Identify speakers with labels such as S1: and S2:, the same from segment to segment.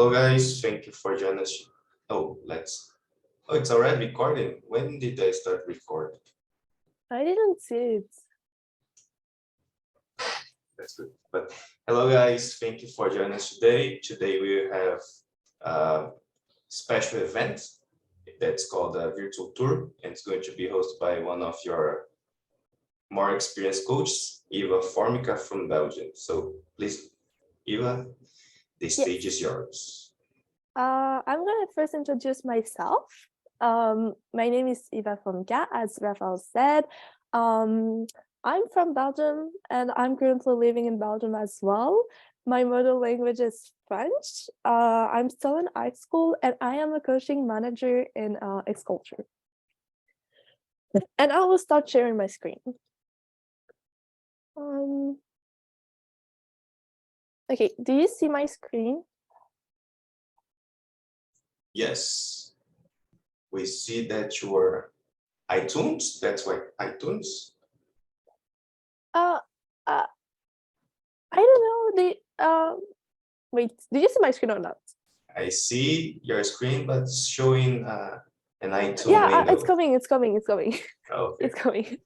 S1: Hello guys, thank you for joining us. Oh, it's already recording. When did I start recording?
S2: I didn't see it.
S1: That's good. But hello guys, thank you for joining us today. Today we have a special event that's called a virtual tour, and it's going to be hosted by one of your more experienced coaches, Eva Formica from Belgium. So please, Eva, the stage is yours.
S2: I'm going to first introduce myself. My name is Eva Formica, as Rafael said. I'm from Belgium, and I'm currently living in Belgium as well. My mother language is French. I'm still in high school, and I am a coaching manager in X-Culture. And I will start sharing my screen. Okay, do you see my screen?
S1: Yes, we see that you are iTunes. That's why iTunes.
S2: I don't know. Wait, did you see my screen or not?
S1: I see your screen, but it's showing an iTunes
S2: Yeah,
S1: window.
S2: it's coming.
S1: Okay.
S2: It's coming.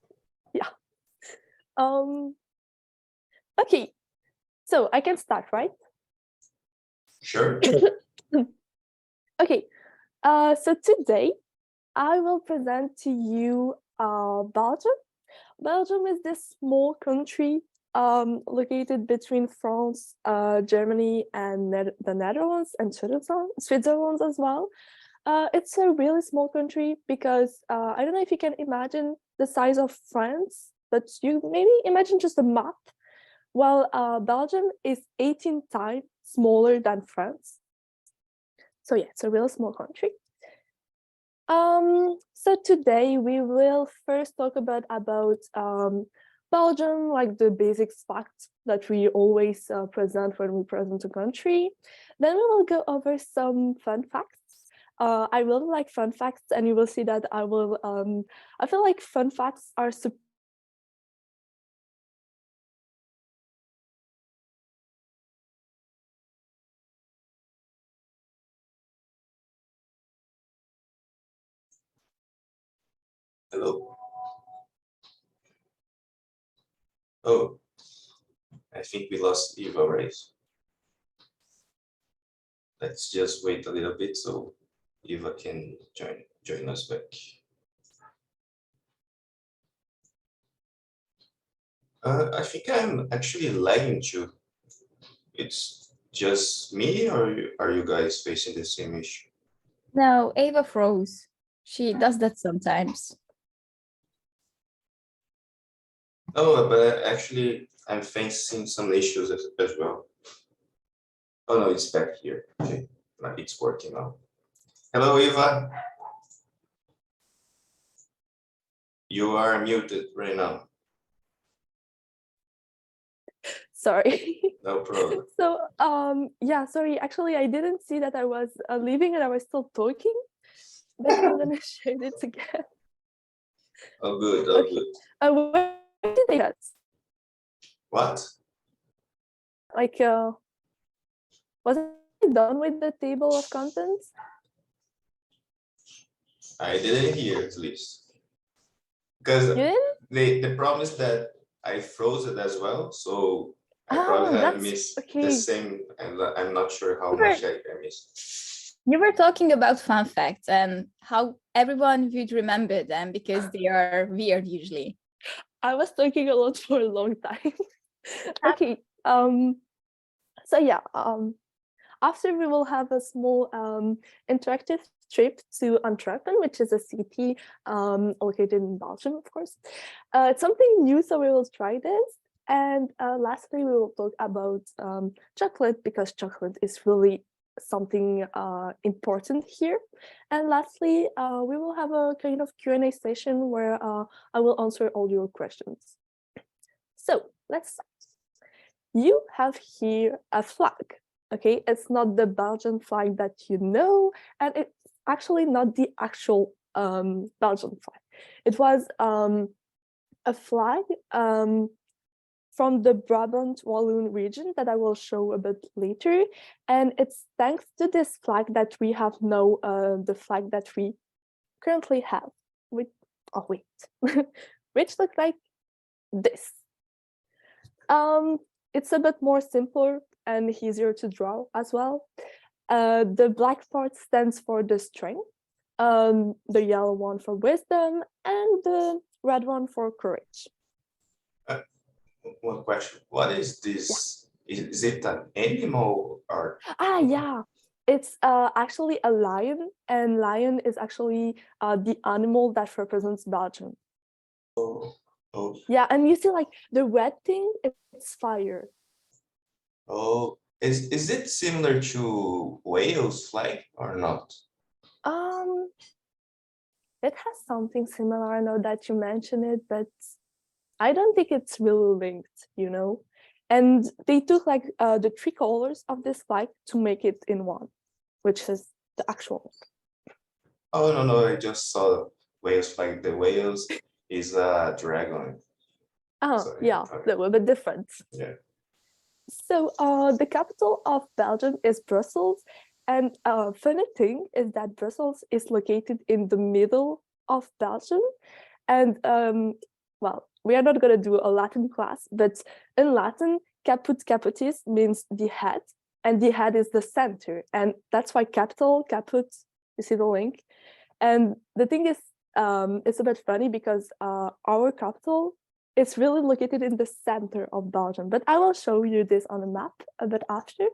S2: Yeah. Okay. So I can start, right?
S1: Sure.
S2: Okay. So today I will present to you Belgium. Belgium is this small country located between France, Germany, and the Netherlands and Switzerland as well. It's a really small country because I don't know if you can imagine the size of France, but you maybe imagine just a map. Well, Belgium is 18 times smaller than France. So yeah, it's a real small country. So today we will first talk about Belgium, like the basic facts that we always present when we present a country. Then we will go over some fun facts. I really like fun facts, and you will see that I will. I feel like fun facts are
S1: Hello. Oh, I think we lost Eva, right? Let's just wait a little bit so Eva can join us back. I think I'm actually lagging too. It's just me, or are you guys facing the same issue?
S3: No, Eva froze. She does that sometimes.
S1: Oh, but actually, I'm facing some issues as well. Oh no, it's back here. Okay, it's working now. Hello, Eva. You are muted right now.
S2: sorry.
S1: No problem.
S2: So yeah, sorry. Actually, I didn't see that I was leaving and I was still talking, but I'm gonna share it again.
S1: Oh, good. Oh,
S2: Okay.
S1: good.
S2: Where did they cut?
S1: What?
S2: Like, was I done with the table of contents?
S1: I didn't hear at least. Because
S2: You didn't?
S1: the problem is that I froze it as well, so I probably have missed the same, and I'm not sure how much I missed.
S3: You were talking about fun facts and how everyone would remember them because they are weird usually.
S2: I was talking a lot for a long time. Okay. So yeah. After we will have a small interactive trip to Antwerpen, which is a city located in Belgium, of course. It's something new, so we will try this. And lastly, we will talk about chocolate, because chocolate is really something important here. And lastly, we will have a kind of Q&A session where I will answer all your questions. So let's start. You have here a flag. Okay, it's not the Belgian flag that you know, and it's actually not the actual Belgian flag. It was a flag from the Brabant Walloon region that I will show a bit later. And it's thanks to this flag that we have now the flag that we currently have, which, oh wait, which looks like this. It's a bit more simpler and easier to draw as well. The black part stands for the strength, the yellow one for wisdom, and the red one for courage.
S1: One question. What is this? Is it an animal or?
S2: Yeah, it's actually a lion, and lion is actually the animal that represents Belgium.
S1: Oh,
S2: Yeah, and you see like the red thing, it's fire.
S1: oh. Is it similar to Wales flag or not?
S2: It has something similar. I know that you mentioned it, but I don't think it's really linked, you know? And they took like the 3 colors of this flag to make it in one, which is the actual.
S1: Oh, no, I just saw Wales flag. The Wales is a dragon. So,
S2: Yeah,
S1: okay.
S2: they're a bit different.
S1: Yeah.
S2: So the capital of Belgium is Brussels. And funny thing is that Brussels is located in the middle of Belgium. And well, we are not going to do a Latin class, but in Latin, caput capitis means the head, and the head is the center. And that's why capital, caput, you see the link. And the thing is, it's a bit funny because our capital is really located in the center of Belgium, but I will show you this on a map a bit after.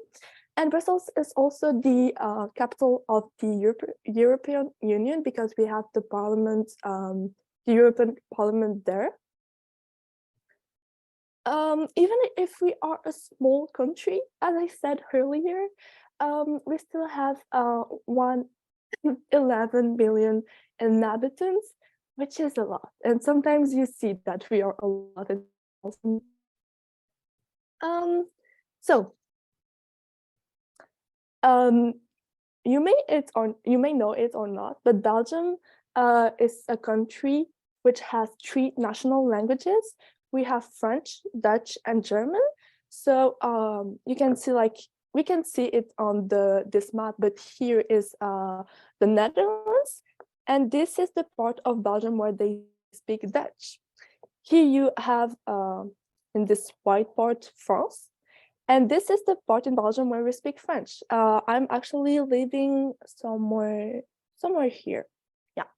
S2: And Brussels is also the capital of the European Union because we have the parliament, the European Parliament there. Even if we are a small country, as I said earlier, we still have 11 million inhabitants, which is a lot. And sometimes you see that we are a lot. You may know it or not, but Belgium is a country which has 3 national languages. We have French, Dutch, and German. So you can see we can see it on this map, but here is the Netherlands, and this is the part of Belgium where they speak Dutch. Here you have in this white part France, and this is the part in Belgium where we speak French. I'm actually living somewhere here. Yeah.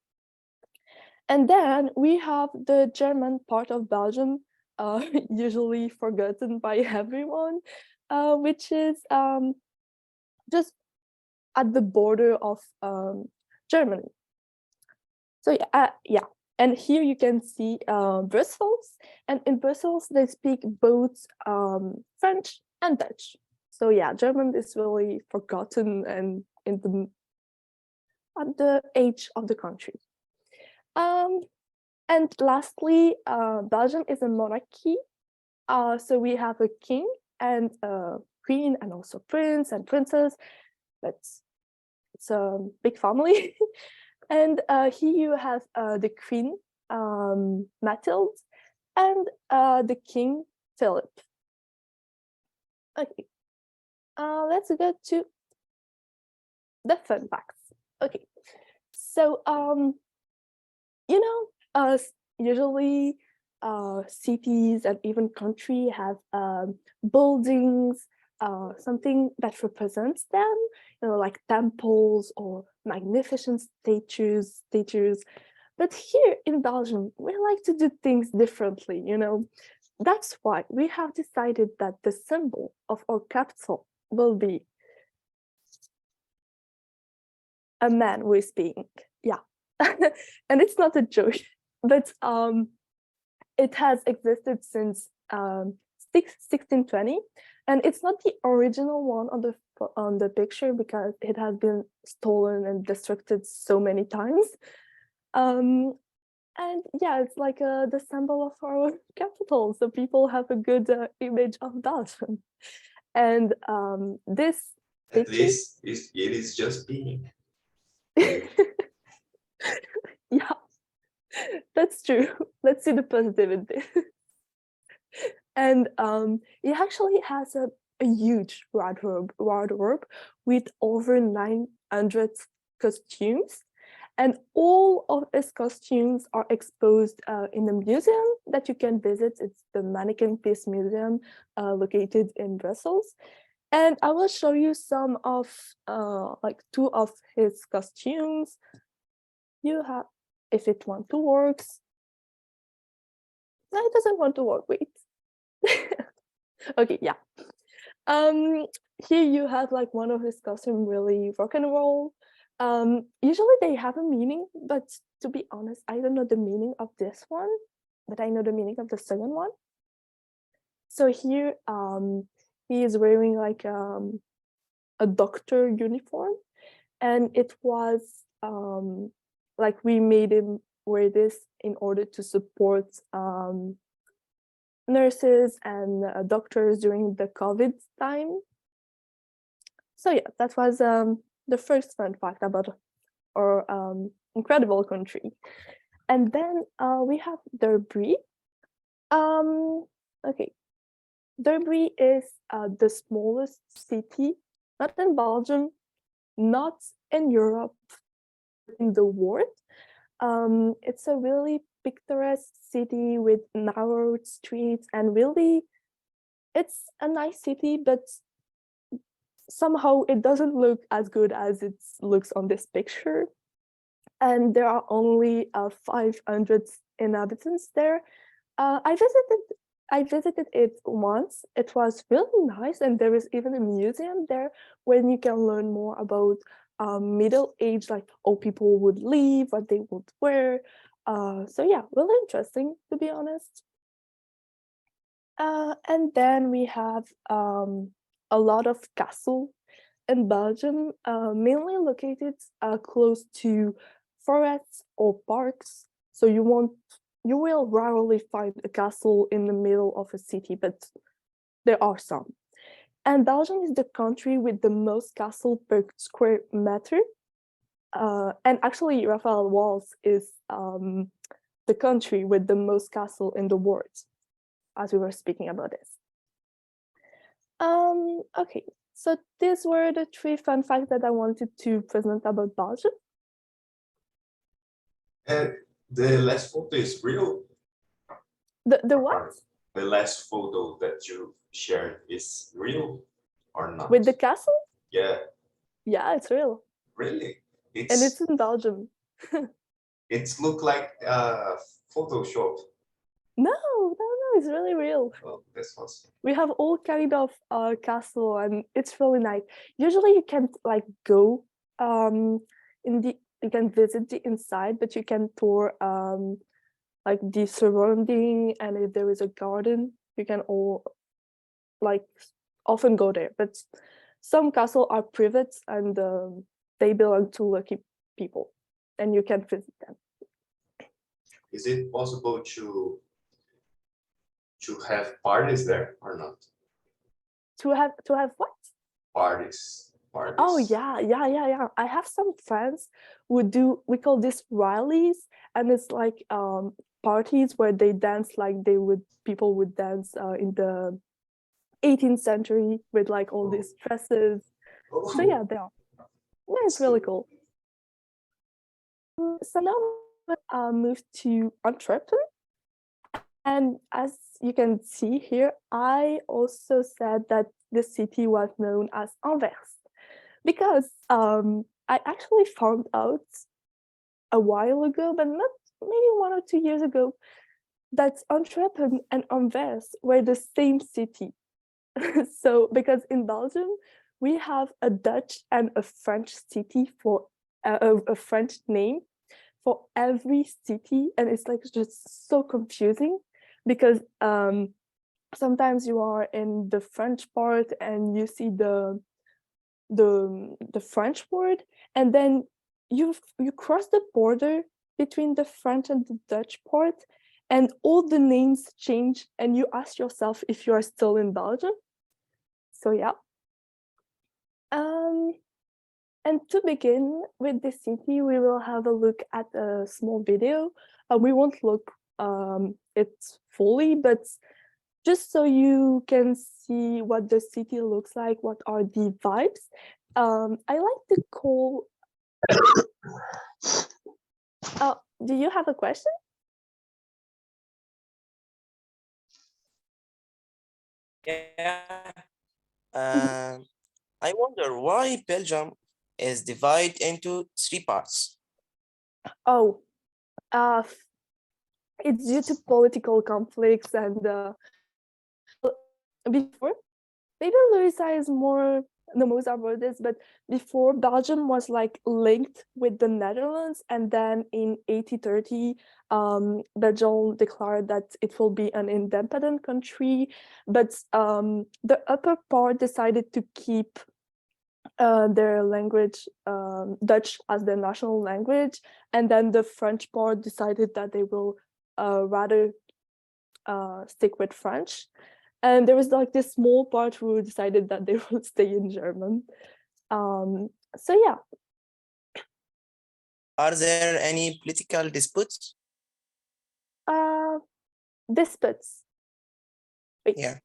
S2: And then we have the German part of Belgium, usually forgotten by everyone, which is just at the border of Germany. So yeah. And here you can see Brussels, and in Brussels they speak both French and Dutch. So yeah, German is really forgotten and at the age of the country. And lastly, Belgium is a monarchy. So we have a king and a queen and also prince and princess. It's a big family. And here you have the queen, Mathilde, and the king, Philip. Okay, let's go to the fun facts. Okay, so you know, usually cities and even country have buildings, something that represents them, you know, like temples or magnificent statues. But here in Belgium, we like to do things differently, you know. That's why we have decided that the symbol of our capital will be a man who is speaking. Yeah. And it's not a joke, but it has existed since 1620, and it's not the original one on the picture because it has been stolen and destructed so many times. And yeah, it's like the symbol of our capital, so people have a good image of Belgium. And this
S1: At
S2: picture,
S1: least it is just being.
S2: yeah, that's true. Let's see the positive in this. And it actually has a huge wardrobe with over 900 costumes. And all of his costumes are exposed in a museum that you can visit. It's the Mannequin Piece Museum located in Brussels. And I will show you some of like two of his costumes. You have, if it want to work. No, it doesn't want to work, wait. Okay, yeah. Here you have like one of his costume really rock and roll. Usually they have a meaning, but to be honest, I don't know the meaning of this one, but I know the meaning of the second one. So here, he is wearing like a doctor uniform, and it was like we made him wear this in order to support nurses and doctors during the COVID time. So yeah, that was the first fun fact about our incredible country. And then we have Derby. Okay, Derby is the smallest city, not in Belgium, not in Europe, in the world. It's a really picturesque city with narrow streets, and really, it's a nice city, but somehow it doesn't look as good as it looks on this picture. And there are only 500 inhabitants there. I visited it once. It was really nice, and there is even a museum there where you can learn more about middle age, like how people would live, what they would wear. So yeah, really interesting, to be honest. And then we have a lot of castle in Belgium, mainly located close to forests or parks. So you will rarely find a castle in the middle of a city, but there are some. And Belgium is the country with the most castle per square meter. And actually, Raphael Walls is the country with the most castle in the world, as we were speaking about this. Okay, so these were the 3 fun facts that I wanted to present about Belgium.
S1: And the last photo is real?
S2: The what?
S1: The last photo that you shared is real or not?
S2: With the castle?
S1: Yeah.
S2: Yeah, it's real.
S1: Really?
S2: And it's in Belgium.
S1: It's look like Photoshop.
S2: No, it's really real.
S1: Oh, that's awesome.
S2: We have all kind of castle, and it's really nice. Usually you can't like go you can visit the inside, but you can tour like the surrounding, and if there is a garden, you can all like often go there. But some castles are private, and they belong to lucky people, and you can visit them.
S1: Is it possible to have parties there or not?
S2: To have what?
S1: Parties.
S2: Oh yeah. I have some friends who do, we call this rallies, and it's like parties where they dance like people would dance in the 18th century with like all these dresses.
S1: Oh.
S2: So yeah, they are. Yeah, it's really cool. So now we'll move to Antwerp. And as you can see here, I also said that the city was known as Anvers, because I actually found out a while ago, but not maybe 1 or 2 years ago, that Antwerp and Anvers were the same city. So because in Belgium, we have a Dutch and a French city for a French name for every city, and it's like just so confusing, because sometimes you are in the French part and you see the French word, and then you cross the border between the French and the Dutch part, and all the names change, and you ask yourself if you are still in Belgium. So yeah. And to begin with the city, we will have a look at a small video. We won't look it fully, but just so you can see what the city looks like, what are the vibes. I like to call. Do you have a question?
S4: Yeah. I wonder why Belgium is divided into three parts.
S2: Oh, it's due to political conflicts and before. Maybe Louisa is more the most about this, but before Belgium was like linked with the Netherlands, and then in 1830, Belgium declared that it will be an independent country, but the upper part decided to keep their language, Dutch, as their national language, and then the French part decided that they will rather stick with French. And there was like this small part who decided that they would stay in German. So yeah.
S4: Are there any political disputes?
S2: Disputes. Wait.
S4: Yeah.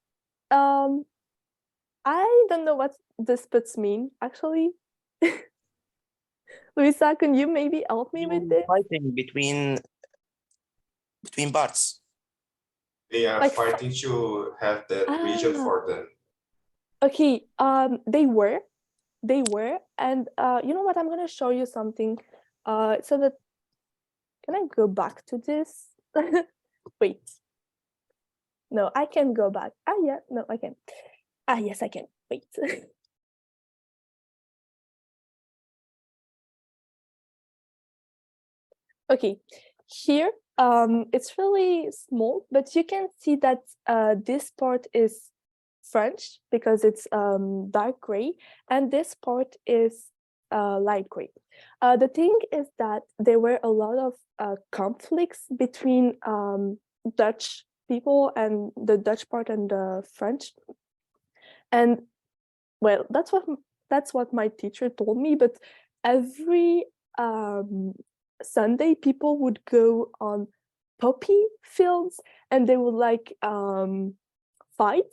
S2: I don't know what disputes mean, actually. Luisa, can you maybe help me with this?
S4: Fighting between parts.
S1: They are
S2: Like
S1: fighting to have that region for them.
S2: Okay, they were, and you know what? I'm gonna show you something. So that can I go back to this? Wait. No, I can go back. Yeah, no, I can. Yes, I can. Wait. Okay, here it's really small, but you can see that this part is French because it's dark gray, and this part is light gray. The thing is that there were a lot of conflicts between Dutch people and the Dutch part and the French. And well, that's what my teacher told me, but every Sunday people would go on poppy fields and they would like fight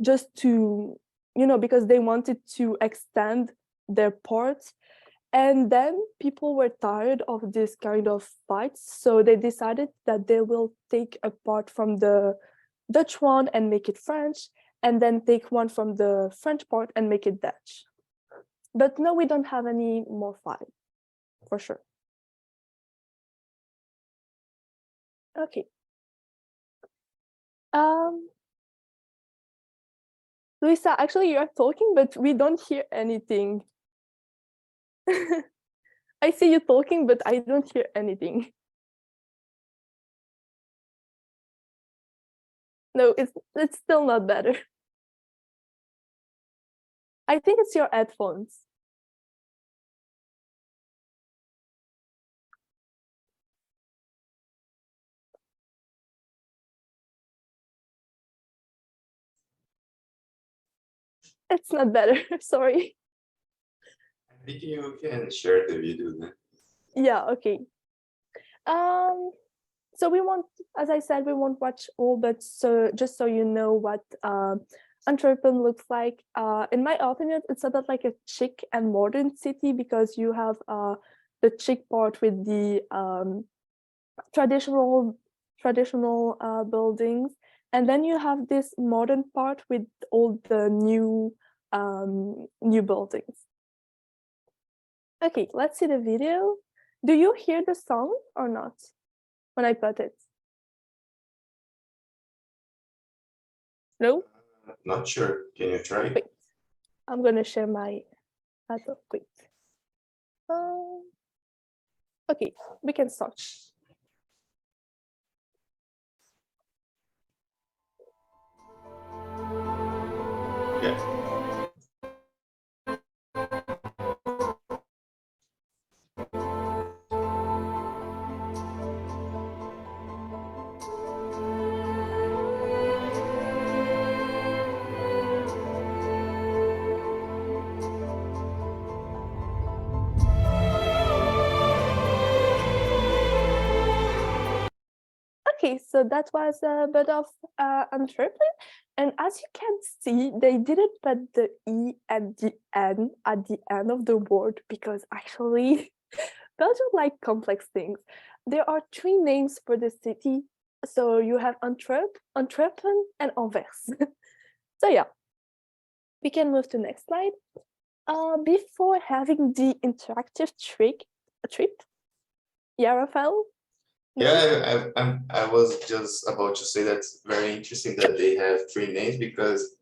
S2: just to, because they wanted to extend their part. And then people were tired of this kind of fights, so they decided that they will take a part from the Dutch one and make it French, and then take one from the French part and make it Dutch. But no, we don't have any more fight, for sure. Okay. Luisa, actually you are talking, but we don't hear anything. I see you talking, but I don't hear anything. No, it's still not better. I think it's your headphones. It's not better, sorry.
S1: I think you can share the video then.
S2: Yeah, okay. So we won't, as I said, we won't watch all, but so just so you know what Antwerpen looks like. In my opinion, it's a bit like a chic and modern city because you have the chic part with the traditional buildings, and then you have this modern part with all the new buildings. Okay, let's see the video. Do you hear the song or not when I put it? No?
S1: Not sure. Can you try?
S2: Wait, I'm gonna share my laptop. Wait. Okay, we can start.
S1: Yeah.
S2: Okay, so that was a bit of Antwerp. And as you can see, they didn't put the E at the end of the word because actually Belgium like complex things. There are three names for the city. So you have Antwerp, Antwerpen, and Anvers. So yeah, we can move to next slide. Before having the interactive trip, yeah, Rafael? No?
S1: Yeah, I was just about to say that's very interesting that they have three names because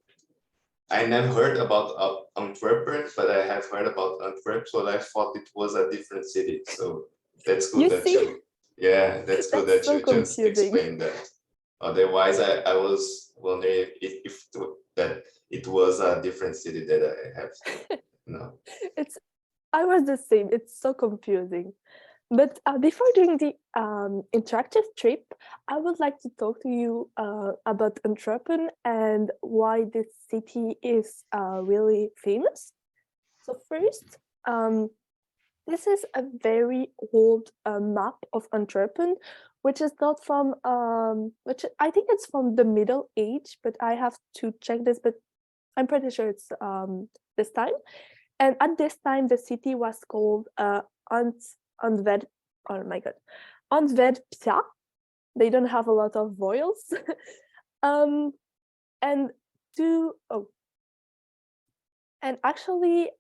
S1: I never heard about Antwerp, but I have heard about Antwerp, so I thought it was a different city. So that's good
S2: You
S1: that
S2: see,
S1: you, yeah, that's good
S2: that's
S1: that
S2: so
S1: you just
S2: confusing.
S1: explained that. Otherwise, I was wondering if that it was a different city that I have. No.
S2: I was the same. It's so confusing. But before doing the interactive trip, I would like to talk to you about Antwerpen and why this city is really famous. So first, this is a very old map of Antwerpen, which is not from which I think it's from the Middle Age, but I have to check this. But I'm pretty sure it's this time. And at this time, the city was called Antwerp. Oh my god, Antwerpia. They don't have a lot of vowels. um, and and actually,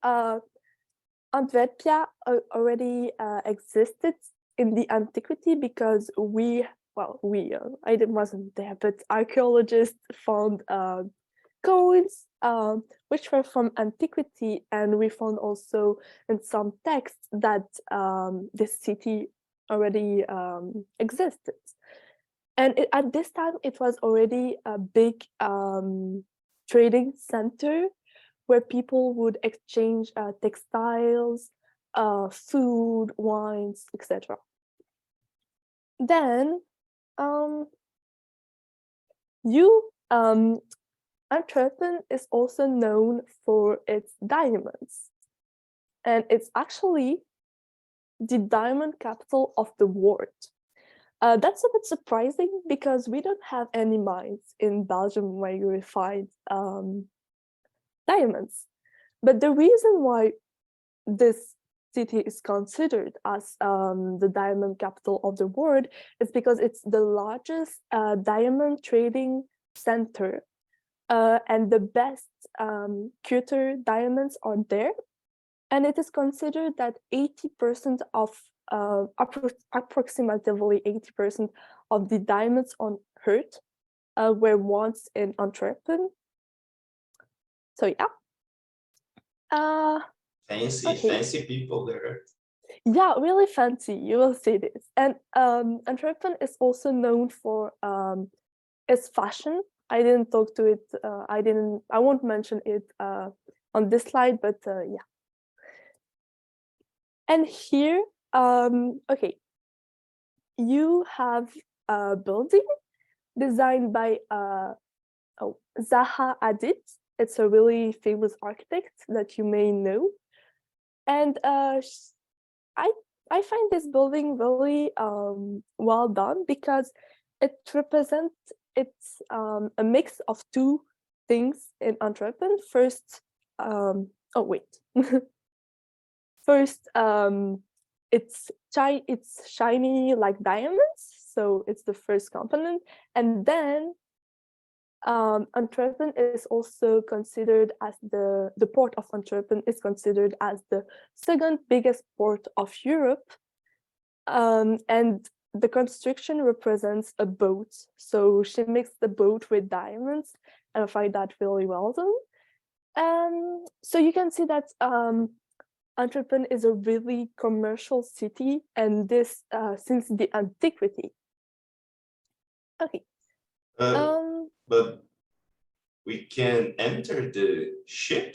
S2: Antwerpia already existed in the antiquity because I wasn't there, but archaeologists found coins which were from antiquity, and we found also in some texts that this city already existed. And at this time, it was already a big trading center where people would exchange textiles, food, wines, etc. Then you Antwerpen is also known for its diamonds, and it's actually the diamond capital of the world. That's a bit surprising because we don't have any mines in Belgium where you find diamonds. But the reason why this city is considered as the diamond capital of the world is because it's the largest diamond trading center, and the best cutter diamonds are there. And it is considered that 80% of approximately 80% of the diamonds on Earth were once in Antwerpen. So yeah.
S1: Fancy people there.
S2: Yeah, really fancy. You will see this. And Antwerpen is also known for its fashion. I didn't talk to it. I won't mention it on this slide, but yeah. And here, okay, you have a building designed by Zaha Hadid. It's a really famous architect that you may know. And I find this building really well done because it represents a mix of two things in Antwerpen. First, first, it's shiny like diamonds, so it's the first component, and then Antwerpen is also considered as the port of Antwerpen is considered as the second biggest port of Europe, and the construction represents a boat. So she mixed the boat with diamonds, and I find that really well done. So you can see that Antwerpen is a really commercial city, and this since the antiquity. Okay.
S1: But we can enter the ship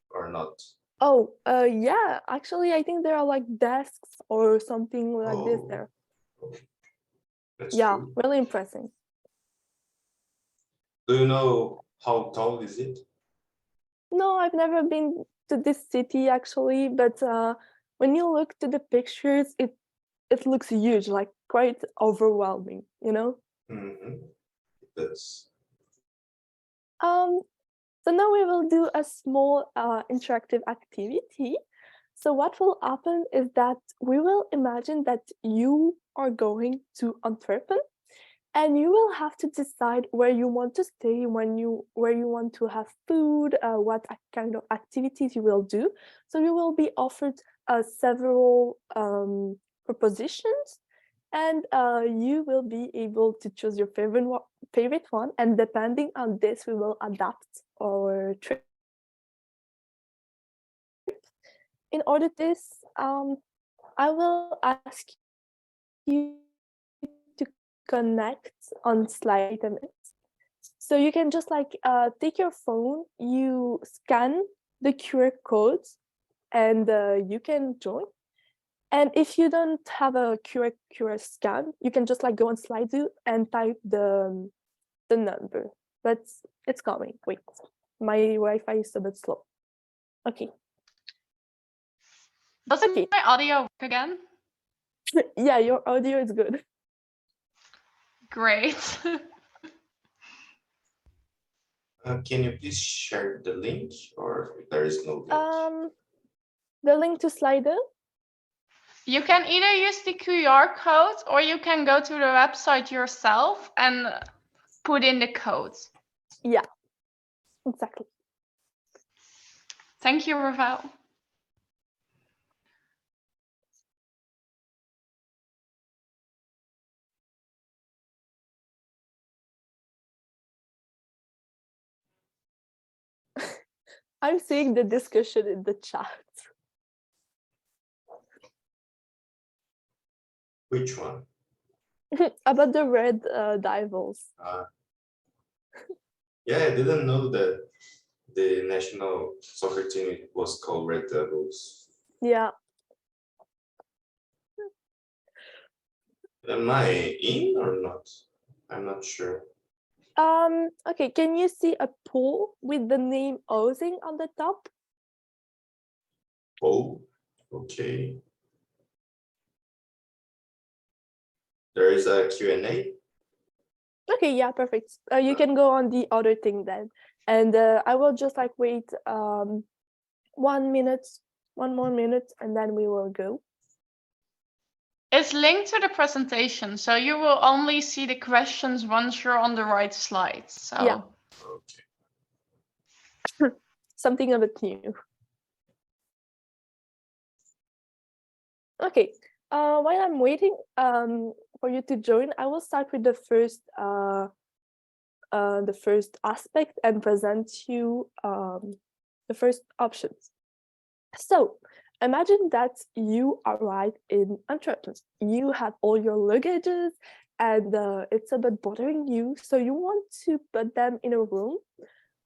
S1: or not?
S2: Oh, yeah. Actually, I think there are like desks or something like this there.
S1: That's
S2: Yeah,
S1: true.
S2: really impressive.
S1: Do you know how tall is it?
S2: No, I've never been to this city actually, but when you look to the pictures, it it looks huge, like quite overwhelming, you know?
S1: That's
S2: So now we will do a small interactive activity. So what will happen is that we will imagine that you are going to Antwerp, and you will have to decide where you want to stay, where you want to have food, what kind of activities you will do. So you will be offered several propositions, and you will be able to choose your favorite one. And depending on this, we will adapt our trip. In order to this, I will ask you to connect on slide 8 minutes. So you can just like take your phone, you scan the QR code, and you can join. And if you don't have a QR scan, you can just like go on Slido and type the number. But it's coming. Wait, my Wi-Fi is a bit slow. Okay.
S5: Doesn't
S2: Okay.
S5: my audio work again?
S2: Yeah, your audio is good.
S5: Great.
S1: can you please share the link, or there is no link?
S2: The link to Slido.
S5: You can either use the QR code or you can go to the website yourself and put in the code.
S2: Yeah, exactly.
S5: Thank you, Ravel.
S2: I'm seeing the discussion in the chat.
S1: Which one?
S2: About the red divals.
S1: Yeah, I didn't know that the national soccer team was called Red Devils.
S2: Yeah.
S1: Am I in or not? I'm not sure.
S2: Okay, can you see a pool with the name Ozing on the top?
S1: Oh, okay. There is a Q&A.
S2: Okay, yeah, perfect. You can go on the other thing then. And I will just like wait 1 minute, one more minute, and then we will go.
S5: It's linked to the presentation, so you will only see the questions once you're on the right slide. So
S2: Yeah.
S1: Okay.
S2: Something a bit new. Okay, while I'm waiting for you to join, I will start with the first aspect and present you the first options. So imagine that you arrive in Antwerp. You have all your luggages and it's a bit bothering you. So you want to put them in a room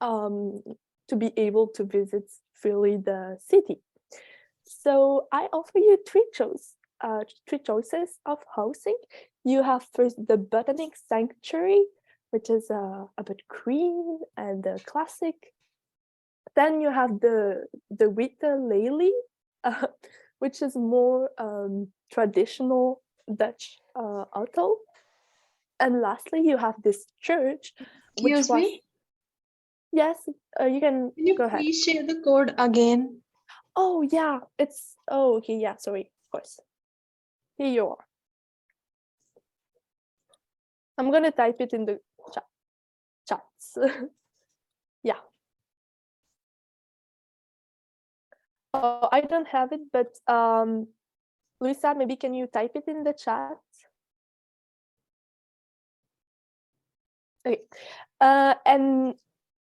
S2: to be able to visit freely the city. So I offer you three choices of housing. You have first the Botanic Sanctuary, which is a bit green and classic. Then you have the Witte Lely, which is more traditional Dutch hotel. And lastly, you have this church, which
S6: Excuse
S2: was
S6: me?
S2: yes, you can
S6: Can you
S2: go ahead.
S6: please share the code again?
S2: Oh yeah, okay, yeah, sorry, of course. Here you are. I'm gonna type it in the chats. Yeah. Oh, I don't have it, but Luisa, maybe can you type it in the chat? Okay. And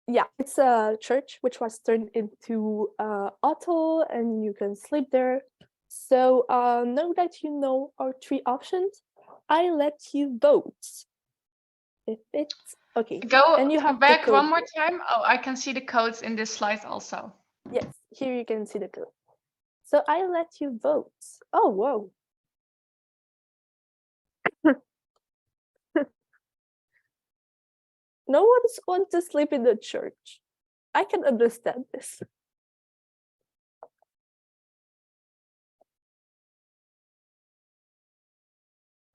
S2: yeah, it's a church which was turned into hotel, and you can sleep there. So now that you know our three options, I let you vote. If it's okay.
S5: go
S2: And you have the
S5: back
S2: code
S5: one more
S2: here.
S5: time. Oh, I can see the codes in this slide also.
S2: Yes, here you can see the code. So I let you vote. Oh, whoa. No one's want to sleep in the church. I can understand this.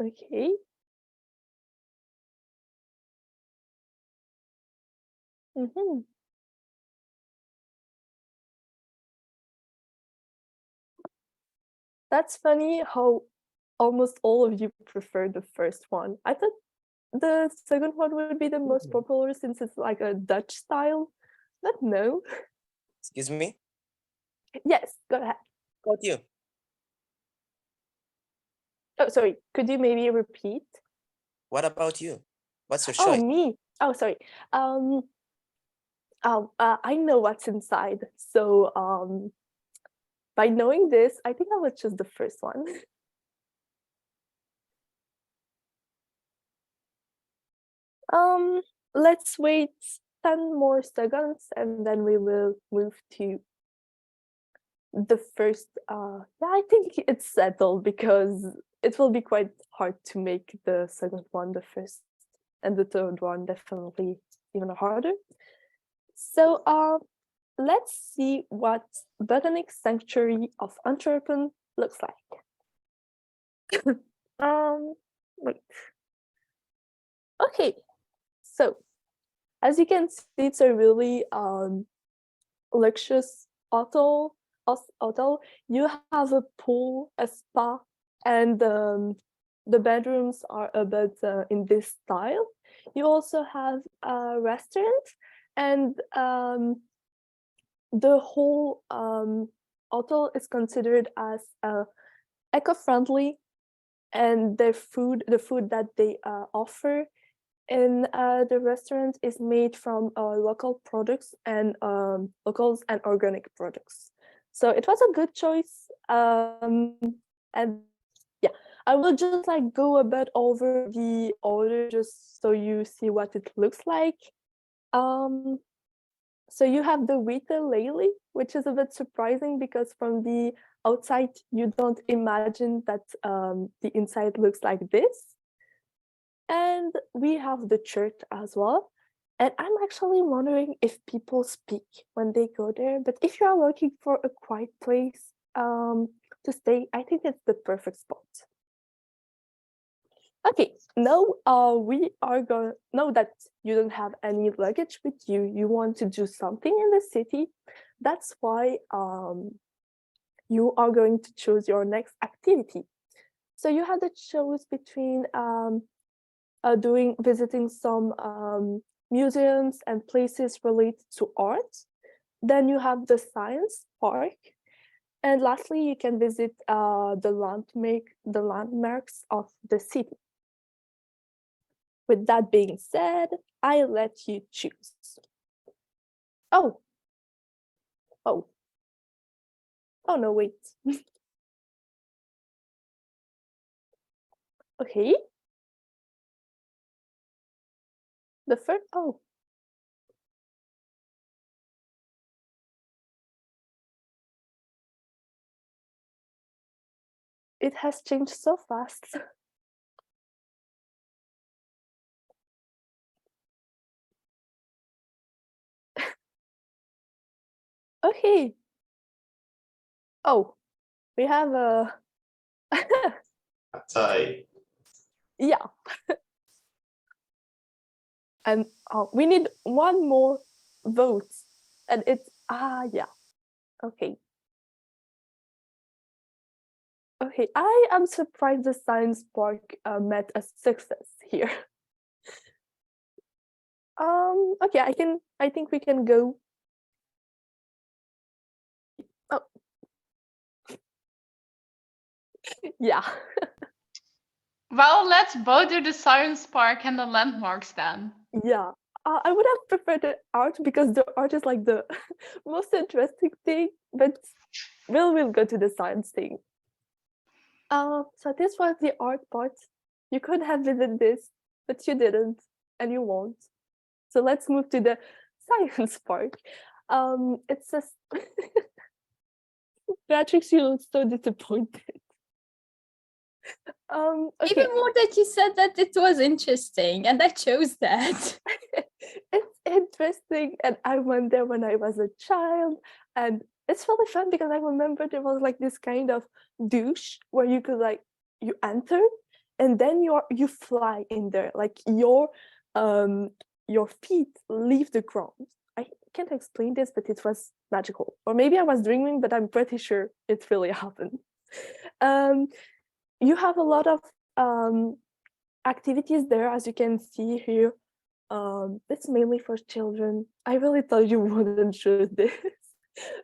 S2: Okay. Mhm. That's funny how almost all of you prefer the first one. I thought the second one would be the most popular since it's like a Dutch style, but no.
S4: Excuse me?
S2: Yes, go ahead.
S4: What about you?
S2: Oh, sorry. Could you maybe repeat?
S4: What about you? What's your
S2: Oh,
S4: choice?
S2: me. Oh, sorry. I know what's inside. So, by knowing this, I think I would choose the first one. Let's wait 10 more seconds and then we will move to the first. Yeah, I think it's settled because it will be quite hard to make the second one the first, and the third one definitely even harder. So, let's see what Botanic Sanctuary of Antwerpen looks like. Wait. Okay, so as you can see, it's a really luxurious hotel. You have a pool, a spa, and the bedrooms are a bit in this style. You also have a restaurant, and the whole hotel is considered as eco-friendly, and the food that they offer in the restaurant is made from local products and locals and organic products. So it was a good choice. And yeah, I will just like go a bit over the order just so you see what it looks like. So you have the Vita Lely, which is a bit surprising because from the outside you don't imagine that the inside looks like this. And we have the church as well. And I'm actually wondering if people speak when they go there. But if you are looking for a quiet place to stay, I think it's the perfect spot. Okay, now we are going. Now that you don't have any luggage with you, you want to do something in the city. That's why you are going to choose your next activity. So you have to choose between visiting some museums and places related to art. Then you have the science park, and lastly, you can visit the landmarks of the city. With that being said, I let you choose. Oh, oh, oh no, wait. Okay. The first, oh. It has changed so fast. Okay. Oh, we have a
S1: Tie.
S2: yeah. And we need one more vote. And it's yeah. Okay. Okay, I am surprised the science park met a success here. Okay, I think we can go. Oh. Yeah.
S5: Well, let's both do the science park and the landmarks then.
S2: Yeah. I would have preferred the art because the art is like the most interesting thing, but we'll go to the science thing. So this was the art part. You could have visited this, but you didn't, and you won't. So let's move to the science part. It's a Beatrix, you look so disappointed. Okay.
S3: Even more that you said that it was interesting, and I chose that.
S2: It's interesting, and I went there when I was a child, and it's really fun because I remember there was like this kind of douche where you could you enter, and then you fly in there, like your feet leave the ground. I can't explain this, but it was magical. Or maybe I was dreaming, but I'm pretty sure it really happened. You have a lot of activities there, as you can see here. It's mainly for children. I really thought you wouldn't shoot this,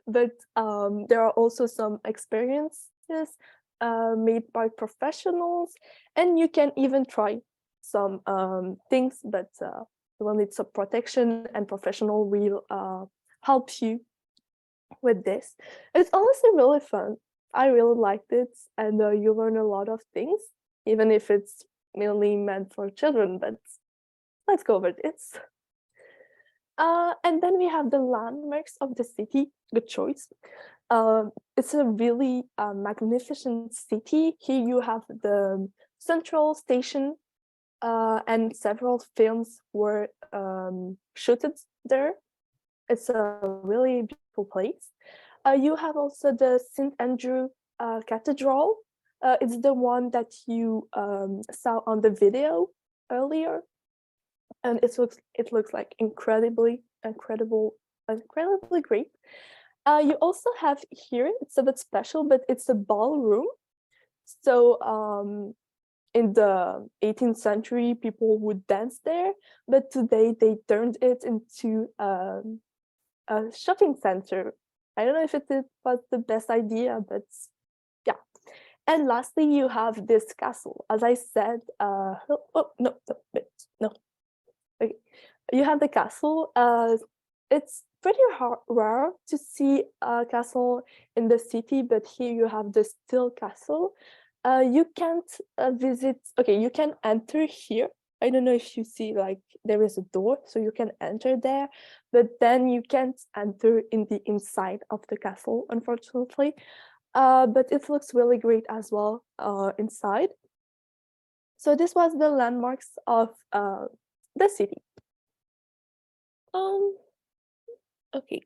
S2: but there are also some experiences made by professionals, and you can even try some things, but you will need some protection, and professional will help you with this. It's honestly really fun. I really liked it, and you learn a lot of things, even if it's mainly meant for children, but let's go over this. And then we have the landmarks of the city. Good choice. It's a really magnificent city. Here you have the central station, and several films were shooted there. It's a really beautiful place. You have also the St. Andrew Cathedral. It's the one that you saw on the video earlier, and it looks like incredibly great. You also have here, it's a bit special, but it's a ballroom. So in the 18th century, people would dance there, but today they turned it into a shopping center. I don't know if it was the best idea, but yeah. And lastly, you have this castle. As I said, no. Okay, you have the castle. It's pretty rare to see a castle in the city, but here you have the Still Castle. You can't visit. Okay, you can enter here. I don't know if you see, like, there is a door, so you can enter there, but then you can't enter in the inside of the castle, unfortunately. But it looks really great as well inside. So this was the landmarks of the city. Okay.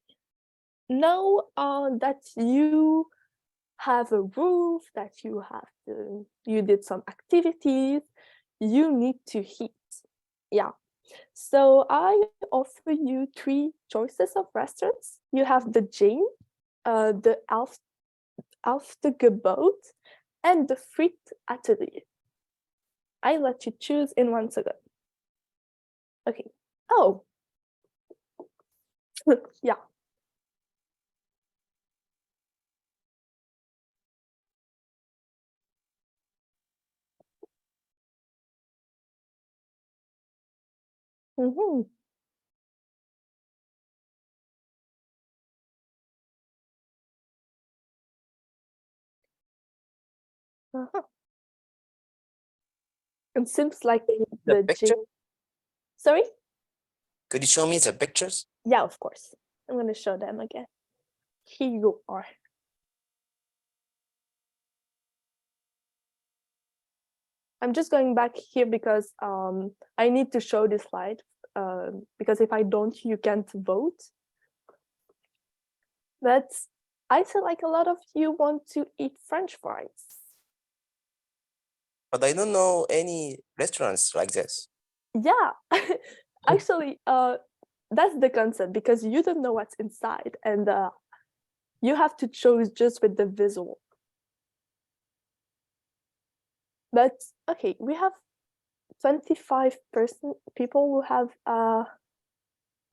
S2: Now that you have a roof, that you did some activities, you need to eat. Yeah. So I offer you 3 choices of restaurants. You have the Jane, the Aufgebaut, and the Friet Atelier. I let you choose in 1 second. Okay. Oh. Yeah. Mm-hmm. Uh-huh. It seems like
S4: The
S2: the
S4: picture?
S2: Jane. Sorry?
S4: Could you show me the pictures?
S2: Yeah, of course. I'm going to show them again. Here you are. I'm just going back here because I need to show this slide, because if I don't, you can't vote. But I feel like a lot of you want to eat French fries.
S4: But I don't know any restaurants like this.
S2: Yeah, actually, that's the concept, because you don't know what's inside, and you have to choose just with the visual. But okay, we have 25% people who have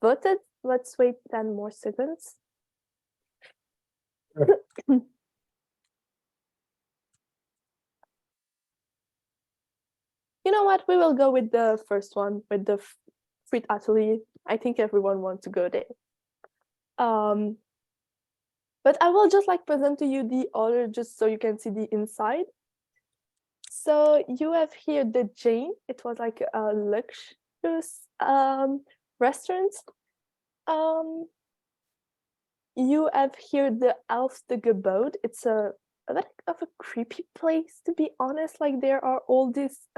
S2: voted. Let's wait 10 more seconds. You know what? We will go with the first one, with the Friet Atelier. I think everyone wants to go there. But I will just like present to you the order just so you can see the inside. So you have here the Jane. It was like a luxurious restaurant. You have here the Aufgebaut. It's a bit of a creepy place, to be honest. Like, there are all these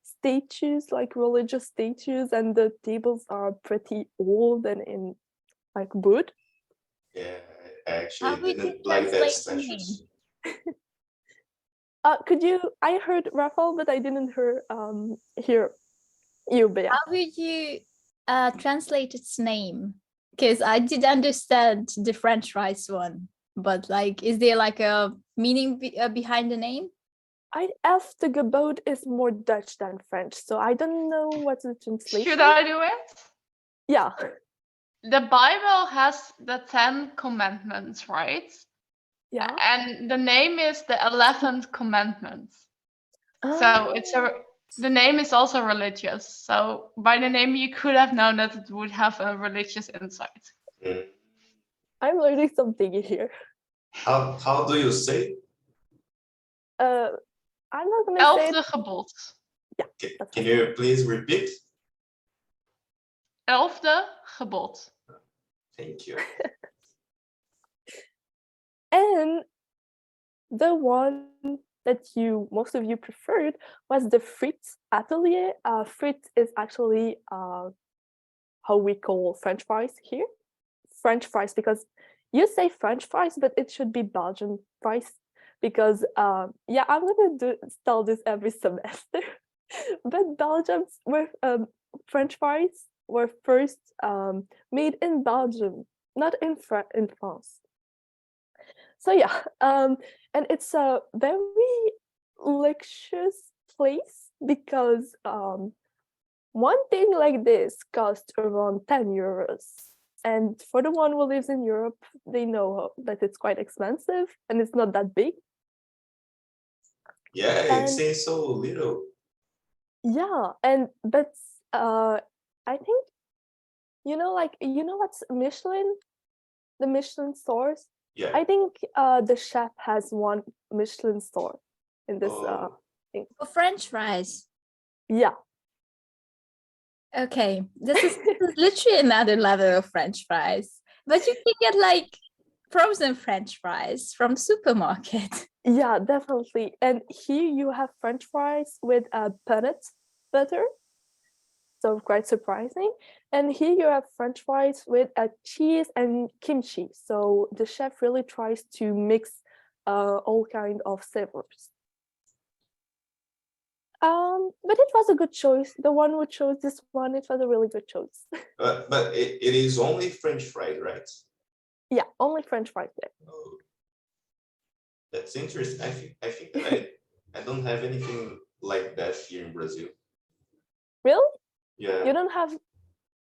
S2: statues, like religious statues, and the tables are pretty old and in like wood.
S1: Yeah, I
S3: How
S1: actually
S3: would you
S1: didn't like that
S3: translate the name?
S1: statues.
S2: Could you? I heard Rafael, but I didn't hear you, Bea.
S3: How would you translate its name? Because I did understand the French fries one, but like, is there like a meaning behind the name?
S2: The gebod is more Dutch than French, so I don't know what's the translation.
S5: Should I do it?
S2: Yeah.
S5: The Bible has the 10 commandments, right?
S2: Yeah.
S5: And the name is the 11th commandment. So the name is also religious. So by the name, you could have known that it would have a religious insight.
S1: Mm.
S2: I'm learning something here.
S1: How do you say?
S2: I'm not gonna say it.
S5: Elfde gebod.
S1: Can you please repeat?
S5: Elfde gebod.
S1: Thank you.
S2: And the one that most of you preferred was the frites atelier. Frites is actually how we call French fries here. French fries, because you say French fries, but it should be Belgian fries. Because yeah, I'm gonna tell this every semester. But Belgium's French fries were first made in Belgium, not in France. So yeah, and it's a very luxurious place because one thing like this costs around 10 euros. And for the one who lives in Europe, they know that it's quite expensive and it's not that big.
S1: Yeah, it
S2: And
S1: seems so little.
S2: yeah, but I think what's Michelin, the Michelin stores.
S1: Yeah.
S2: I think the chef has one Michelin store in this
S1: Oh.
S2: thing.
S3: For French fries.
S2: Yeah.
S3: Okay, this is literally another level of French fries. But you can get like frozen French fries from supermarket.
S2: Yeah, definitely. And here you have French fries with peanut butter. So quite surprising. And here you have French fries with cheese and kimchi. So the chef really tries to mix all kind of flavors. But it was a good choice. The one who chose this one, it was a really good choice.
S1: But it is only French fries, right?
S2: Yeah, only French fries there.
S1: Oh, that's interesting. I think that I don't have anything like that here in Brazil.
S2: Really?
S1: Yeah.
S2: You don't have?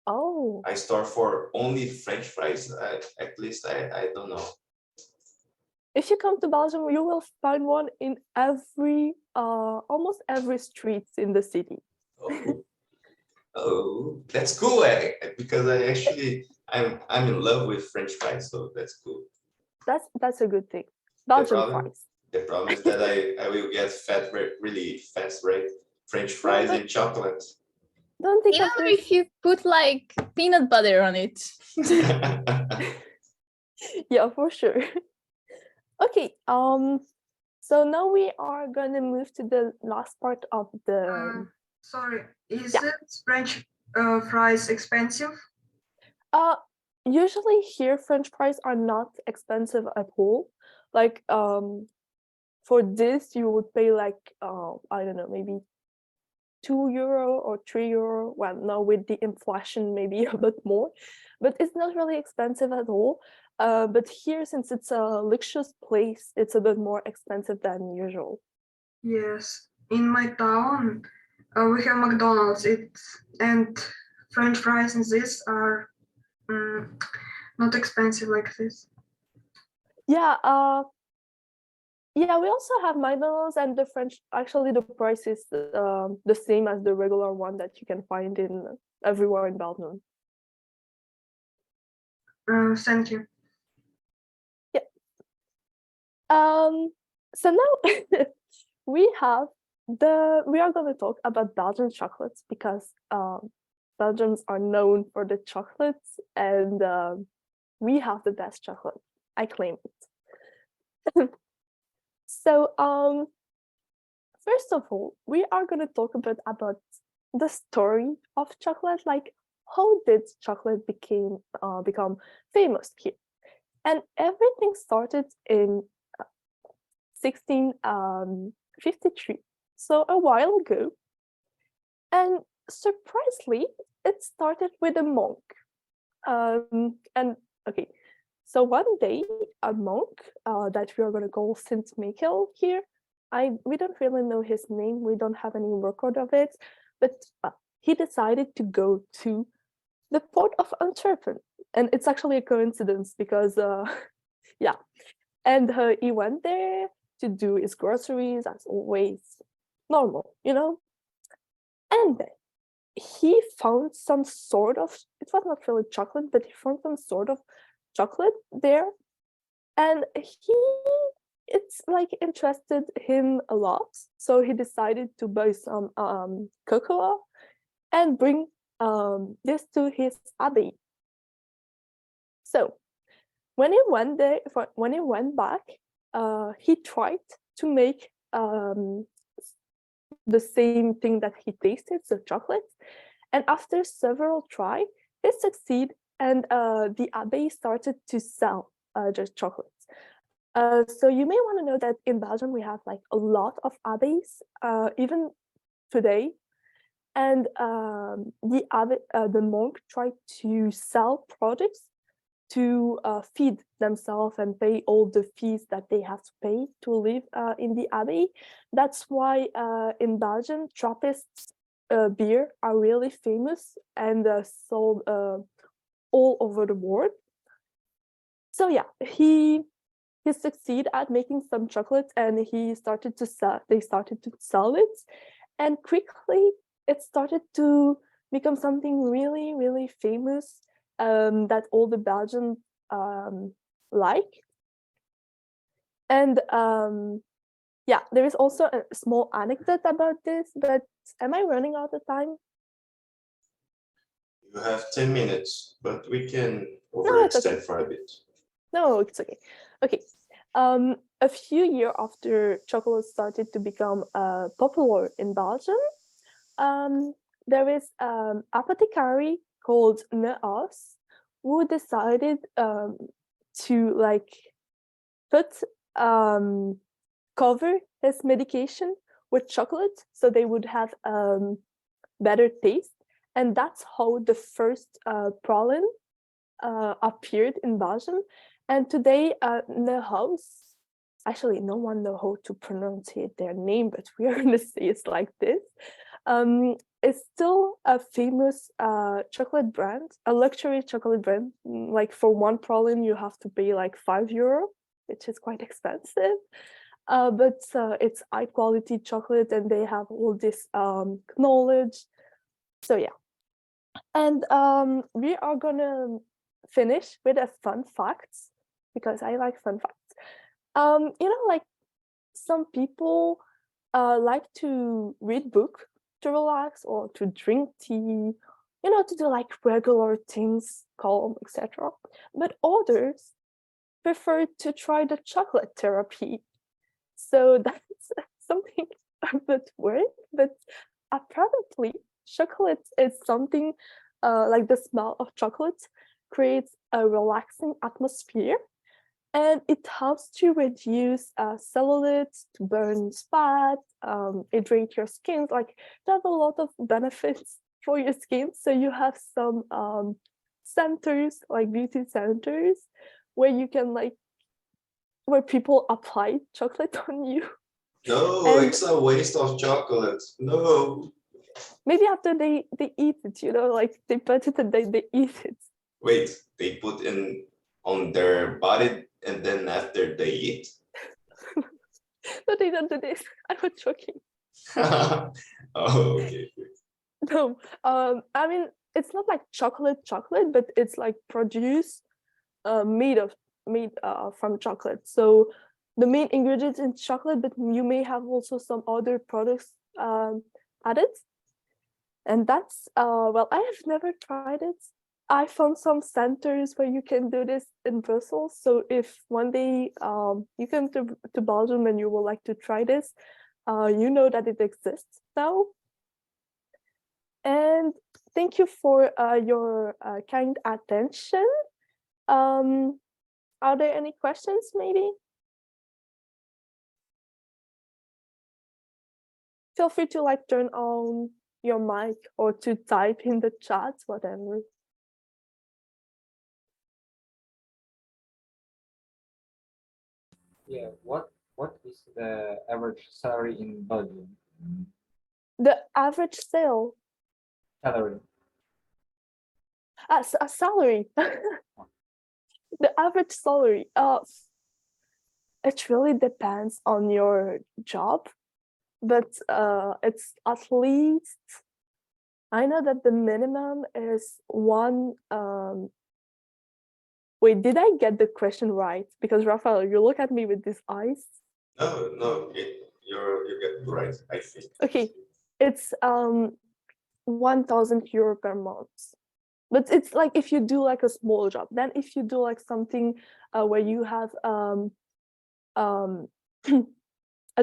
S2: Oh.
S1: I store for only French fries. At least I don't know.
S2: If you come to Belgium, you will find one in almost every street in the city.
S1: Oh, oh, that's cool. Because I'm in love with French fries, so that's cool.
S2: That's a good thing. Belgian fries.
S1: The problem is that I will get fat really fast, right? French fries and chocolate.
S2: Don't think
S3: Even
S2: of this.
S3: if you put like peanut butter on it.
S2: Yeah, for sure. Okay, so now we are gonna move to the last part of the
S6: Sorry, is
S2: Yeah.
S6: it French fries expensive?
S2: Usually here French fries are not expensive at all. Like for this you would pay like I don't know, maybe €2 or €3. Well, now with the inflation maybe a bit more, but it's not really expensive at all. But here, since it's a luxurious place, it's a bit more expensive than usual.
S6: Yes, in my town we have McDonald's. And French fries and this are not expensive like this.
S2: Yeah, we also have McDonald's, and the French, actually the price is the same as the regular one that you can find in everywhere in Belgium.
S6: Thank you.
S2: So now we are going to talk about Belgian chocolates because Belgians are known for the chocolates, and we have the best chocolate. I claim it. So first of all, we are going to talk about the story of chocolate, like how did chocolate become famous here. And everything started in 1953, so a while ago. And surprisingly, it started with a monk. And okay, so one day a monk that we are going to call Saint Michael here. We don't really know his name. We don't have any record of it, but he decided to go to the port of Antwerp, and it's actually a coincidence because yeah, and he went there to do his groceries as always, normal, you know. And then he found some sort of, it was not really chocolate, but he found some sort of chocolate there, and it's like interested him a lot, so he decided to buy some cocoa and bring this to his abbey. So when he went there, when he went back, he tried to make the same thing that he tasted, so chocolate. And after several tries, he succeeded, and the abbey started to sell just chocolates. So you may want to know that in Belgium we have like a lot of abbeys, even today. And the monk tried to sell products to feed themselves and pay all the fees that they have to pay to live in the abbey. That's why in Belgium, Trappist beer are really famous and sold all over the world. So yeah, he succeeded at making some chocolate, and they started to sell it, and quickly it started to become something really, really famous that all the Belgians like. And yeah, there is also a small anecdote about this, but am I running out of time?
S1: You have 10 minutes, but we can
S2: No, it's okay.
S1: overextend for a bit.
S2: No, it's okay. Okay. A few years after chocolate started to become popular in Belgium, there is an apothecary called Neas who decided to like cover his medication with chocolate so they would have better taste. And that's how the first praline appeared in Belgium. And today, Nehaus, actually, no one knows how to pronounce their name, but we are going to say it's like this. It's still a famous chocolate brand, a luxury chocolate brand. Like for one praline, you have to pay like €5, which is quite expensive. But it's high quality chocolate, and they have all this knowledge. So yeah, and we are gonna finish with a fun facts because I like fun facts. You know, like some people like to read book to relax or to drink tea, you know, to do like regular things, calm, etc. But others prefer to try the chocolate therapy. So that's something a bit weird, but apparently chocolate is something like the smell of chocolate creates a relaxing atmosphere, and it helps to reduce cellulite, to burn fat, hydrate your skin, like to have a lot of benefits for your skin. So you have some centers, like beauty centers, where you can like where people apply chocolate on you.
S1: No,
S2: And
S1: it's a waste of chocolate. No.
S2: maybe after they eat it, you know, like they put it and they eat it.
S1: Wait, they put in on their body and then after they eat?
S2: No, they don't do this. I was joking.
S1: Oh, okay.
S2: No, I mean it's not like chocolate, but it's like produce made from chocolate. So the main ingredients in chocolate, but you may have also some other products added. And that's well, I have never tried it. I found some centers where you can do this in Brussels. So if one day you come to Belgium and you would like to try this, you know that it exists now. And thank you for your kind attention. Are there any questions maybe? feel free to like turn on your mic or to type in the chat, whatever.
S7: Yeah, what is the average salary in Belgium?
S2: The average salary, salary. The average salary. It really depends on your job, but it's at least, I know that the minimum is one. Wait, did I get the question right? Because Rafael, you look at me with these eyes.
S1: No, you get it right, I think.
S2: Okay, it's 1,000 euro per month. But it's like if you do like a small job. Then if you do like something where you have a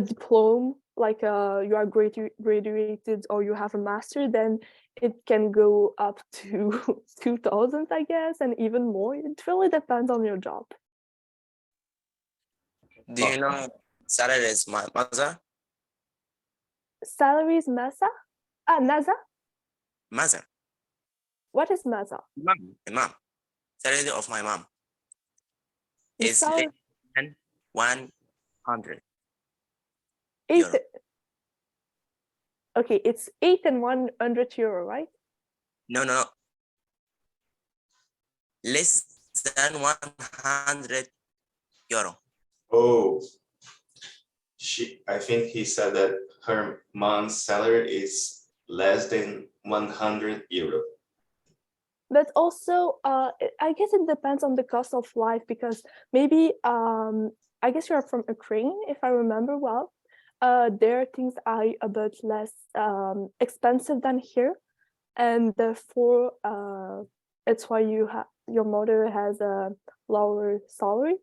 S2: diploma, like you are graduated or you have a master, then it can go up to 2,000, I guess, and even more. It really depends on your job.
S4: Do you know salary is my mother?
S2: Salaries, Masa? NASA?
S4: Mother.
S2: What is Masa?
S4: Mom. My mom. Salary of my mom
S2: The
S4: is
S2: salary,
S4: less than 100
S2: eight.
S4: euro.
S2: Okay, it's 8 and 100 euro, right?
S4: No. Less than 100 euro.
S1: Oh, I think he said that her month's salary is less than 100 euro.
S2: But also, I guess it depends on the cost of life, because maybe, I guess you're from Ukraine, if I remember well. There things are a bit less expensive than here, and therefore it's why your mother has a lower salary.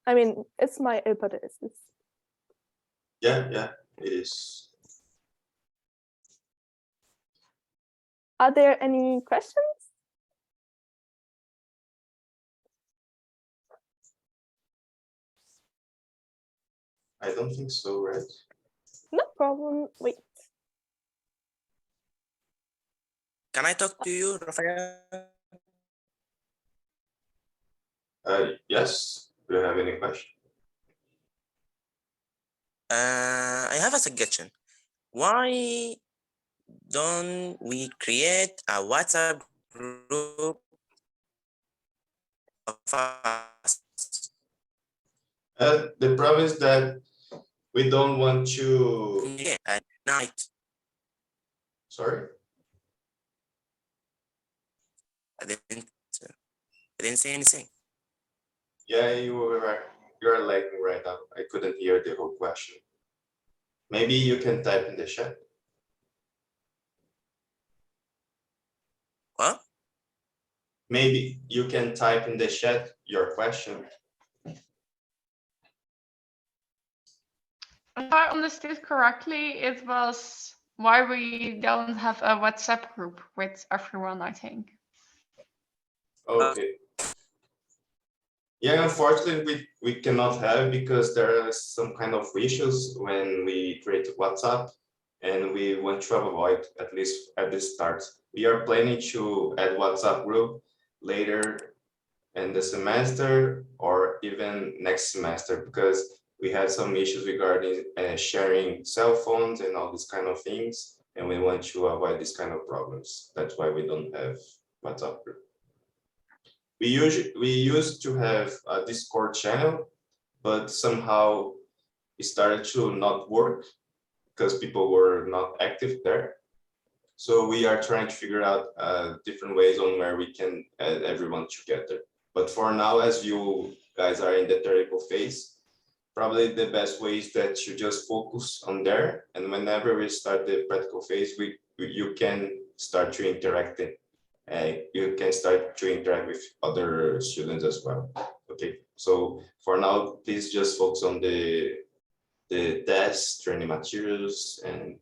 S2: I mean, it's my hypothesis.
S1: Yeah, it is.
S2: Are there any questions?
S1: I don't think so, right?
S2: No problem. Wait.
S4: Can I talk to you, Rafael?
S1: Yes. Do you have any question?
S4: I have a suggestion. Why don't we create a WhatsApp group of us?
S1: The problem is that we don't want to.
S4: Yeah, at night.
S1: Sorry.
S4: I didn't say anything.
S1: Yeah, you're lagging right now. I couldn't hear the whole question. Maybe you can type in the chat.
S4: What?
S1: Maybe you can type in the chat your question.
S5: If I understood correctly, it was why we don't have a WhatsApp group with everyone, I think.
S1: Okay. Yeah, unfortunately, we cannot have, because there are some kind of issues when we create WhatsApp, and we want to avoid, at least at the start. We are planning to add WhatsApp group later in the semester or even next semester, because we had some issues regarding sharing cell phones and all these kind of things, and we want to avoid these kind of problems. That's why we don't have WhatsApp group. We used to have a Discord channel, but somehow it started to not work because people were not active there. So we are trying to figure out different ways on where we can add everyone together. But for now, as you guys are in the theoretical phase, probably the best way is that you just focus on there. And whenever we start the practical phase, you can start to interact it. You can start to interact with other students as well. Okay, so for now, please just focus on the tests, training materials, and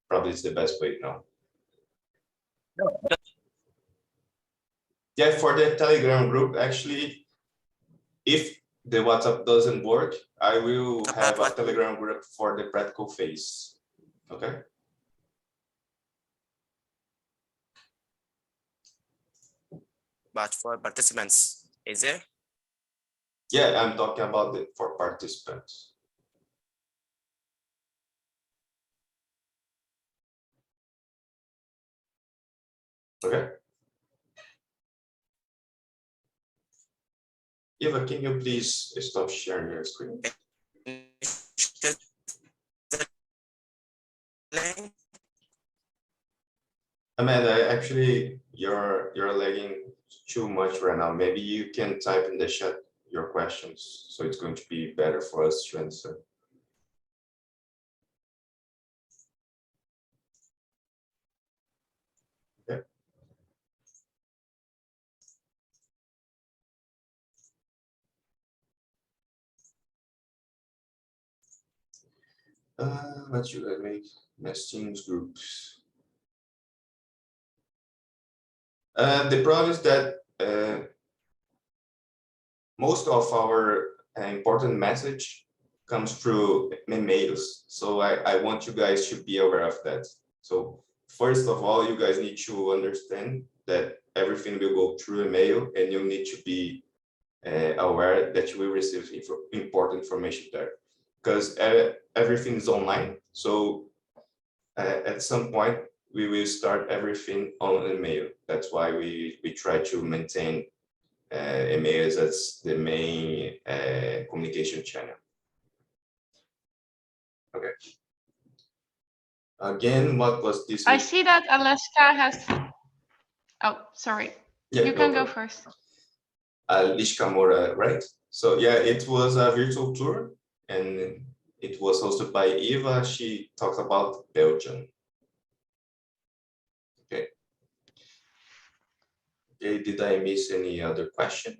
S1: probably it's the best way now. Yeah, for the Telegram group, actually, if the WhatsApp doesn't work, I will
S4: About
S1: have a
S4: what?
S1: Telegram group for the practical phase. Okay.
S4: But for participants, is there?
S1: Yeah, I'm talking about it for participants. Okay. Eva, can you please stop sharing your screen?
S4: Link?
S1: Amanda, actually, you're lagging too much right now. Maybe you can type in the chat your questions, so it's going to be better for us to answer. Okay. What should I make? Next Teams groups. The problem is that most of our important message comes through emails. So I want you guys to be aware of that. So first of all, you guys need to understand that everything will go through email, and you need to be aware that you will receive important information there, because everything is online. So at some point, we will start everything on email. That's why we try to maintain emails as the main communication channel. Okay. Again, what was this?
S5: I see that Alaska has. Oh, sorry.
S1: Yeah,
S5: You
S1: no
S5: can go
S1: problem.
S5: first.
S1: Lishkamura, right? So yeah, it was a virtual tour, and it was hosted by Eva. She talked about Belgium. Okay. Okay, did I miss any other question?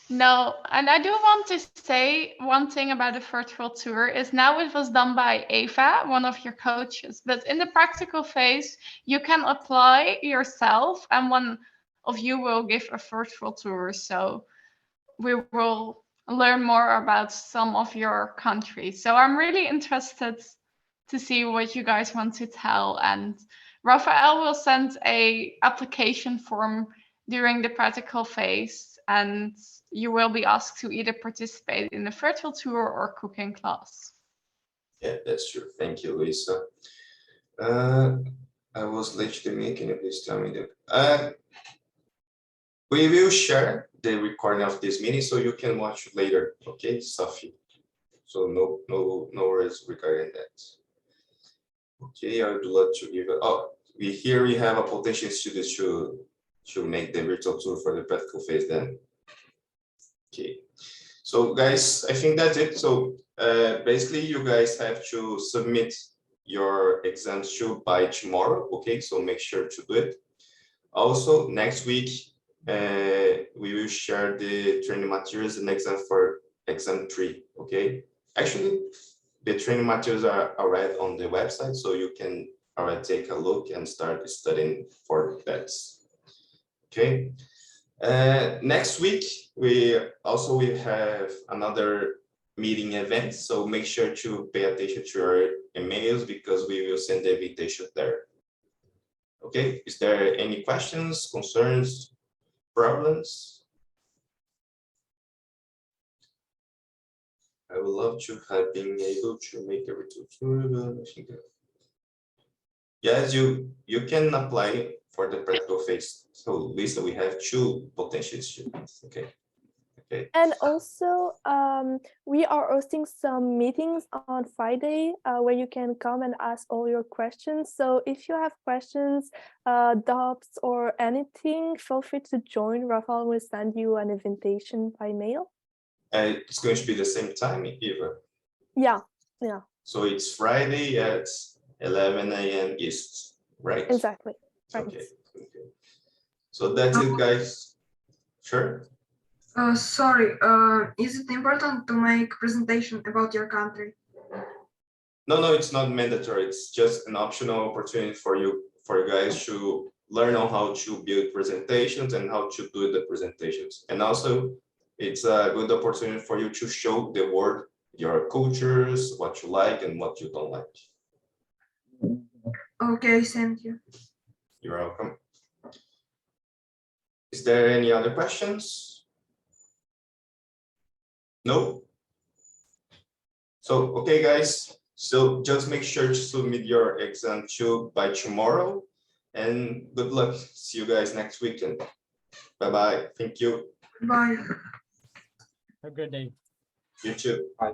S5: No, and I do want to say one thing about the virtual tour is now it was done by Eva, one of your coaches, but in the practical phase, you can apply yourself and one of you will give a virtual tour. So we will learn more about some of your countries. So I'm really interested to see what you guys want to tell. And Raphael will send a application form during the practical phase, and you will be asked to either participate in the virtual tour or cooking class.
S1: Yeah, that's true. Thank you, Lisa. I was late to the meeting. Can you please tell me that? We will share the recording of this meeting so you can watch later. Okay, Sophie. So no worries regarding that. Okay, I would love to give it. Oh, we have a potential student to make the virtual tour for the practical phase then. Okay, so guys, I think that's it. So basically, you guys have to submit your exams by tomorrow. Okay, so make sure to do it. Also, next week, we will share the training materials and exam for exam 3. Okay, actually, the training materials are already on the website, so you can already take a look and start studying for that. Okay. Next week, we have another meeting event, so make sure to pay attention to your emails because we will send the invitation there. Okay, is there any questions, concerns, problems? I would love to have been able to make a virtual tour. Yes, you can apply for the practical phase. So Lisa, we have 2 potential students. Okay. Okay.
S2: And also, we are hosting some meetings on Friday where you can come and ask all your questions. So if you have questions, doubts, or anything, feel free to join. Rafael will send you an invitation by mail.
S1: It's going to be the same time, Eva.
S2: Yeah.
S1: So it's Friday at 11 a.m. East, right?
S2: Exactly. Right.
S1: Okay. So that's it, guys. Sure.
S6: Sorry, is it important to make presentation about your country?
S1: No, it's not mandatory. It's just an optional opportunity for you guys to learn on how to build presentations and how to do the presentations. And also, it's a good opportunity for you to show the world your cultures, what you like and what you don't like.
S6: Okay, thank you.
S1: You're welcome. Is there any other questions? No? So, okay, guys. So just make sure to submit your exam by tomorrow. And good luck. See you guys next weekend. Bye-bye. Thank you.
S6: Bye.
S7: Have a good day.
S1: You too.
S7: Bye.